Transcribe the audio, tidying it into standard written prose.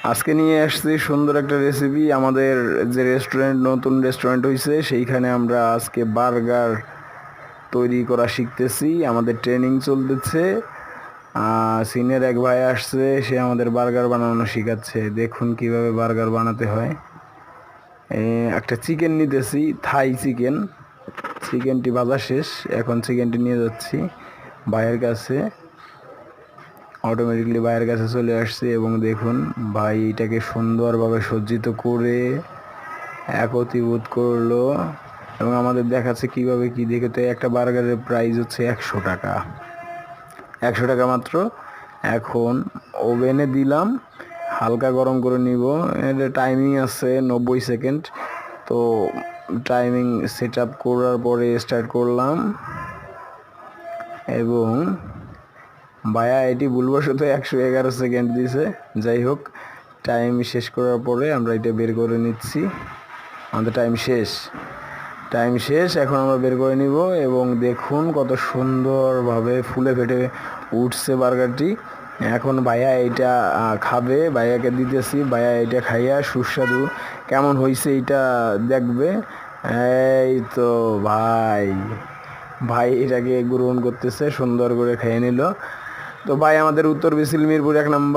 আজকে নিয়ে আসছি সুন্দর একটা রেসিপি। আমাদের যে রেস্টুরেন্ট, নতুন রেস্টুরেন্ট হয়েছে, সেইখানে আমরা আজকে বার্গার তৈরি করা শিখতেছি। আমাদের ট্রেনিং চলতেছে। সিনিয়র এক ভাই আসছে, সে আমাদের বার্গার বানানো শেখাচ্ছে। দেখুন কিভাবে বার্গার বানাতে হয়। একটা চিকেন নিতেছি, থাই চিকেন। চিকেনটি ভাজা শেষ, এখন চিকেনটি নিয়ে যাচ্ছি ভাইয়ের কাছে। অটোমেটিকলি ভাইয়ের কাছে চলে আসছে এবং দেখুন ভাই এটাকে সুন্দরভাবে সজ্জিত করে একত্রীভূত করলো এবং আমাদের দেখাচ্ছে কিভাবে কি। দেখে তো একটা বার্গারের প্রাইস হচ্ছে 100 টাকা, 100 টাকা মাত্র। এখন ওভেনে দিলাম, হালকা গরম করে নিব। এর টাইমিং আছে 90 সেকেন্ড। তো টাইমিং সেট আপ করার পরে স্টার্ট করলাম এবং ভাইয়া এটি ভুলবশত 111 সেকেন্ড দিছে। যাই হোক, টাইম শেষ করার পরে আমরা এটা বের করে নিচ্ছি। আমাদের টাইম শেষ, এখন আমরা বের করে নিব এবং দেখুন কত সুন্দরভাবে ফুলে ফেটে উঠছে বার্গারটি। এখন ভাইয়া এইটা খাবে, ভাইয়াকে দিতেছি। ভাইয়া এটা খাইয়া সুস্বাদু কেমন হয়েছে এটা দেখবে। এই তো ভাই ভাই এটাকে গ্রহণ করতেছে, সুন্দর করে খেয়ে নিল। তো ভাই আমাদের উত্তর বিসিল মিরপুর 1 নম্বর।